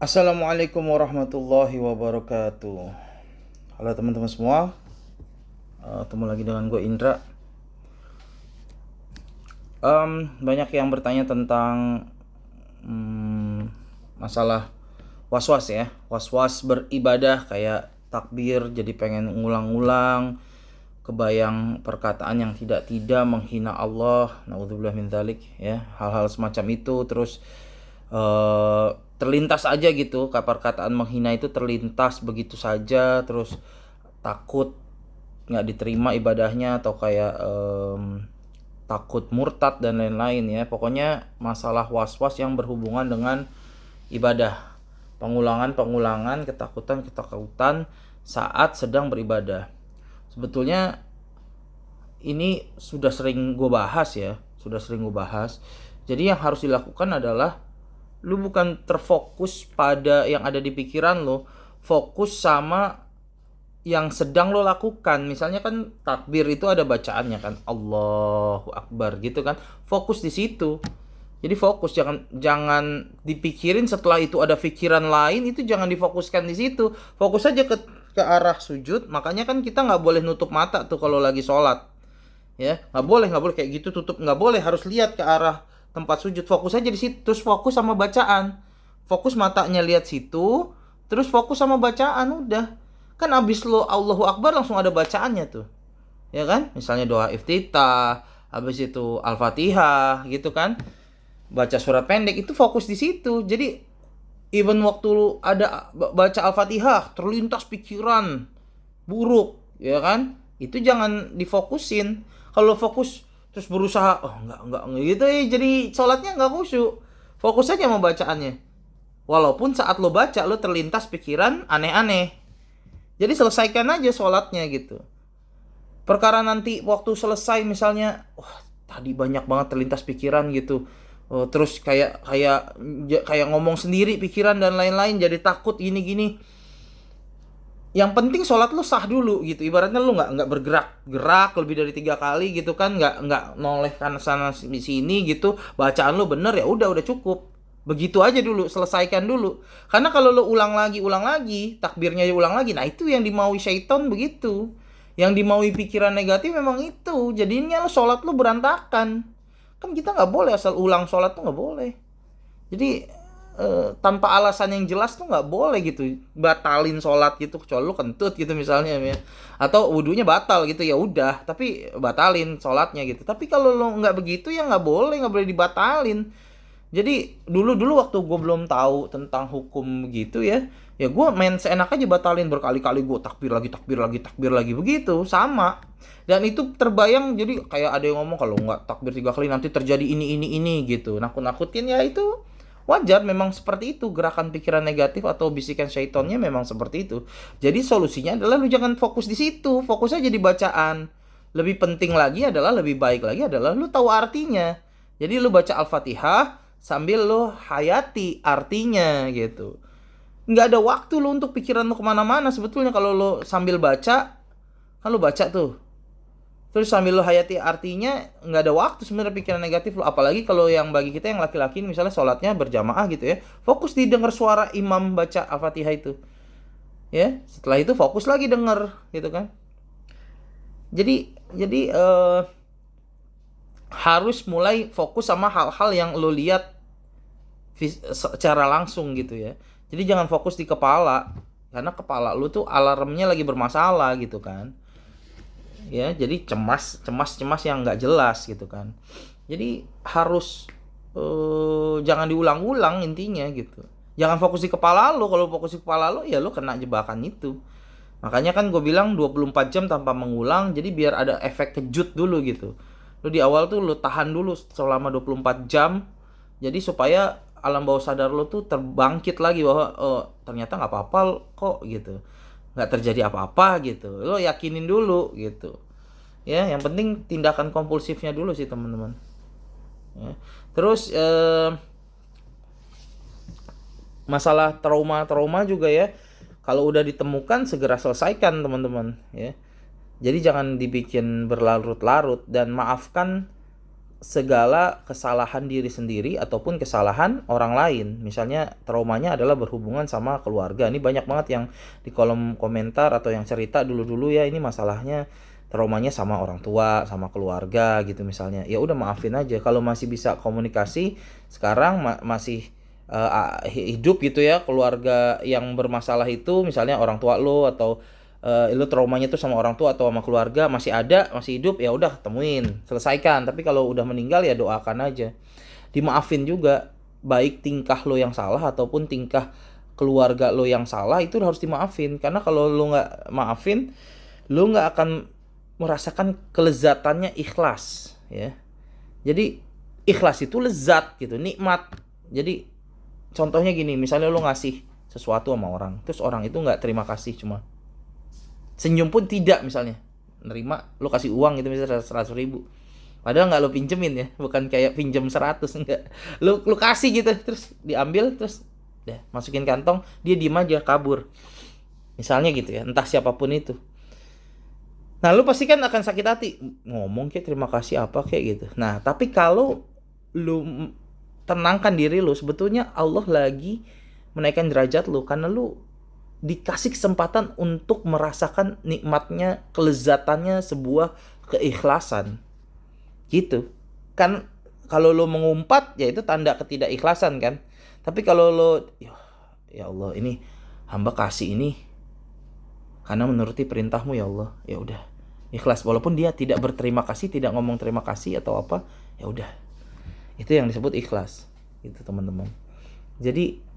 Assalamualaikum warahmatullahi wabarakatuh. Halo teman-teman semua, ketemu lagi dengan gue Indra. Banyak yang bertanya tentang masalah was-was ya, was-was beribadah kayak takbir jadi pengen ngulang-ngulang, kebayang perkataan yang tidak menghina Allah, naudzubillah min dzalik ya, hal-hal semacam itu. Terus terlintas aja gitu, perkataan menghina itu terlintas begitu saja, terus takut nggak diterima ibadahnya atau kayak takut murtad dan lain-lain ya. Pokoknya masalah was-was yang berhubungan dengan ibadah, pengulangan, ketakutan saat sedang beribadah. Sebetulnya ini sudah sering gue bahas ya, Jadi yang harus dilakukan adalah lu bukan terfokus pada yang ada di pikiran lo, fokus sama yang sedang lo lakukan. Misalnya kan takbir itu ada bacaannya kan, Allahu Akbar gitu kan. Fokus di situ. Jadi fokus, jangan dipikirin setelah itu ada pikiran lain, itu jangan difokuskan di situ. Fokus aja ke arah sujud. Makanya kan kita nggak boleh nutup mata tuh kalau lagi sholat. Ya, nggak boleh kayak gitu tutup, nggak boleh, harus lihat ke arah tempat sujud, fokus aja di situ, terus fokus sama bacaan, fokus matanya lihat situ, terus fokus sama bacaan, udah kan. Abis lo Allahu Akbar langsung ada bacaannya tuh, ya kan, misalnya doa iftitah, habis itu Al-Fatihah gitu kan, baca surat pendek, itu fokus di situ. Jadi even waktu lu ada baca Al-Fatihah terlintas pikiran buruk, ya kan, itu jangan difokusin. Kalau fokus terus berusaha, oh enggak gitu ya, jadi sholatnya enggak khusyuk. Fokus aja sama bacaannya. Walaupun saat lo baca lo terlintas pikiran aneh-aneh, jadi selesaikan aja sholatnya gitu. Perkara nanti waktu selesai misalnya, wah tadi banyak banget terlintas pikiran gitu, terus kayak ngomong sendiri pikiran dan lain-lain, jadi takut gini-gini. Yang penting sholat lu sah dulu gitu, ibaratnya lu nggak bergerak lebih dari 3 kali gitu kan, nggak noleh kan sana sini gitu, bacaan lu bener, ya udah cukup begitu aja dulu, selesaikan dulu. Karena kalau lu ulang lagi takbirnya ulang lagi, nah itu yang dimaui syaitan, begitu yang dimaui pikiran negatif, memang itu jadinya lu sholat lu berantakan. Kan kita nggak boleh asal ulang sholat tuh, nggak boleh. Jadi tanpa alasan yang jelas tuh nggak boleh gitu batalin sholat gitu, kecuali lu kentut gitu misalnya ya, atau wudhunya batal gitu, ya udah tapi batalin sholatnya gitu. Tapi kalau lu nggak begitu ya nggak boleh dibatalin. Jadi dulu waktu gue belum tahu tentang hukum gitu ya gue main seenak aja, batalin berkali-kali, gue takbir lagi begitu sama. Dan itu terbayang, jadi kayak ada yang ngomong kalau nggak takbir 3 kali nanti terjadi ini gitu, nakut-nakutin. Ya itu wajar, memang seperti itu gerakan pikiran negatif atau bisikan syaitonnya, memang seperti itu. Jadi solusinya adalah lu jangan fokus di situ, fokus aja di bacaan. Lebih penting lagi adalah, lebih baik lagi adalah lu tahu artinya. Jadi lu baca Al-Fatihah sambil lu hayati artinya gitu. Nggak ada waktu lu untuk pikiran lu kemana-mana sebetulnya kalau lu sambil baca. Kan lu baca tuh, terus sambil lo hayati artinya, nggak ada waktu sebenarnya pikiran negatif lo. Apalagi kalau yang bagi kita yang laki-laki misalnya sholatnya berjamaah gitu ya, fokus didengar suara imam baca Al-Fatihah itu ya, setelah itu fokus lagi denger gitu kan. Jadi harus mulai fokus sama hal-hal yang lo lihat secara langsung gitu ya. Jadi jangan fokus di kepala, karena kepala lo tuh alarmnya lagi bermasalah gitu kan ya. Jadi cemas yang nggak jelas gitu kan. Jadi harus jangan diulang-ulang intinya gitu. Jangan fokus di kepala lo. Kalau fokus di kepala lo ya lo kena jebakan itu. Makanya kan gue bilang 24 jam tanpa mengulang, jadi biar ada efek kejut dulu gitu. Lo di awal tuh lo tahan dulu selama 24 jam, jadi supaya alam bawah sadar lo tuh terbangkit lagi bahwa oh ternyata nggak apa-apa kok gitu, nggak terjadi apa-apa gitu. Lo yakinin dulu gitu ya. Yang penting tindakan kompulsifnya dulu sih teman-teman ya. Terus masalah trauma juga ya, kalau udah ditemukan segera selesaikan teman-teman ya. Jadi jangan dibikin berlarut-larut, dan maafkan segala kesalahan diri sendiri ataupun kesalahan orang lain. Misalnya traumanya adalah berhubungan sama keluarga. Ini banyak banget yang di kolom komentar atau yang cerita dulu-dulu ya, ini masalahnya traumanya sama orang tua, sama keluarga gitu misalnya. Ya udah maafin aja. Kalau masih bisa komunikasi sekarang masih hidup gitu ya, keluarga yang bermasalah itu misalnya orang tua lo atau lu traumanya tuh sama orang tua atau sama keluarga masih ada, masih hidup, ya udah temuin, selesaikan. Tapi kalau udah meninggal ya doakan aja. Dimaafin juga, baik tingkah lo yang salah ataupun tingkah keluarga lo yang salah itu harus dimaafin. Karena kalau lo nggak maafin, lo nggak akan merasakan kelezatannya ikhlas ya. Jadi ikhlas itu lezat gitu, nikmat. Jadi contohnya gini, misalnya lo ngasih sesuatu sama orang, terus orang itu nggak terima kasih, cuma senyum pun tidak misalnya, nerima lo kasih uang gitu misalnya 100.000, padahal nggak lo pinjemin ya, bukan kayak pinjem 100, enggak, lo kasih gitu, terus diambil, terus deh masukin kantong, dia diem aja kabur misalnya gitu ya, entah siapapun itu. Nah lo pasti kan akan sakit hati, ngomong kayak terima kasih apa kayak gitu. Nah tapi kalau lo tenangkan diri lo, sebetulnya Allah lagi menaikkan derajat lo karena lo dikasih kesempatan untuk merasakan nikmatnya, kelezatannya sebuah keikhlasan. Gitu. Kan kalau lo mengumpat ya itu tanda ketidakikhlasan kan. Tapi kalau lo ya Allah, ini hamba kasih ini karena menuruti perintahmu ya Allah. Ya udah. Ikhlas walaupun dia tidak berterima kasih, tidak ngomong terima kasih atau apa, ya udah. Itu yang disebut ikhlas. Gitu teman-teman. Jadi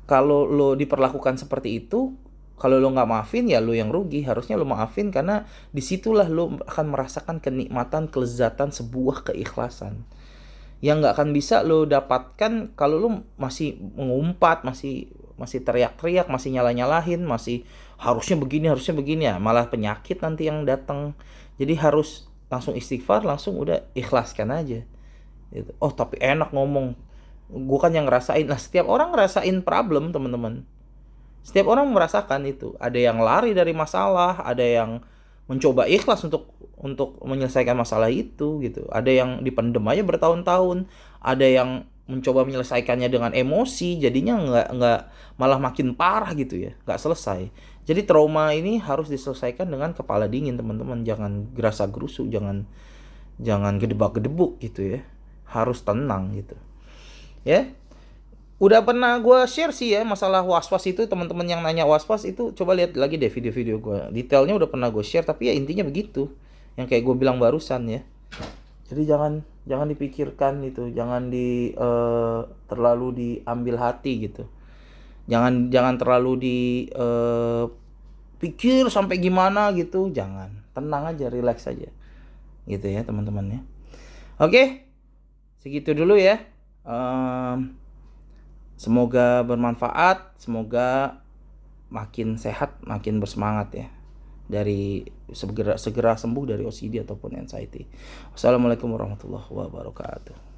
kalau lo diperlakukan seperti itu, kalau lo nggak maafin ya lo yang rugi. Harusnya lo maafin karena disitulah lo akan merasakan kenikmatan, kelezatan sebuah keikhlasan yang nggak akan bisa lo dapatkan kalau lo masih mengumpat, masih teriak-teriak, masih nyalah-nyalahin, masih harusnya begini ya, malah penyakit nanti yang datang. Jadi harus langsung istighfar, langsung udah ikhlaskan aja gitu. Oh tapi enak ngomong, gue kan yang ngerasain. Nah setiap orang ngerasain problem teman-teman, setiap orang merasakan itu. Ada yang lari dari masalah, ada yang mencoba ikhlas untuk menyelesaikan masalah itu gitu, ada yang dipendem aja bertahun-tahun, ada yang mencoba menyelesaikannya dengan emosi, jadinya nggak malah makin parah gitu ya, nggak selesai. Jadi trauma ini harus diselesaikan dengan kepala dingin teman-teman, jangan gerasa gerusu, jangan gedebak-gedebuk gitu ya, harus tenang gitu ya. Udah pernah gue share sih ya masalah was-was itu, teman-teman yang nanya was-was itu coba lihat lagi deh video-video gue, detailnya udah pernah gue share. Tapi ya intinya begitu yang kayak gue bilang barusan ya. Jadi jangan dipikirkan itu, jangan terlalu diambil hati gitu, jangan terlalu pikir sampai gimana gitu, jangan, tenang aja, relax aja gitu ya teman-teman ya. Oke, segitu dulu ya. Semoga bermanfaat, semoga makin sehat, makin bersemangat ya, dari segera sembuh dari OCD ataupun anxiety. Wassalamualaikum warahmatullahi wabarakatuh.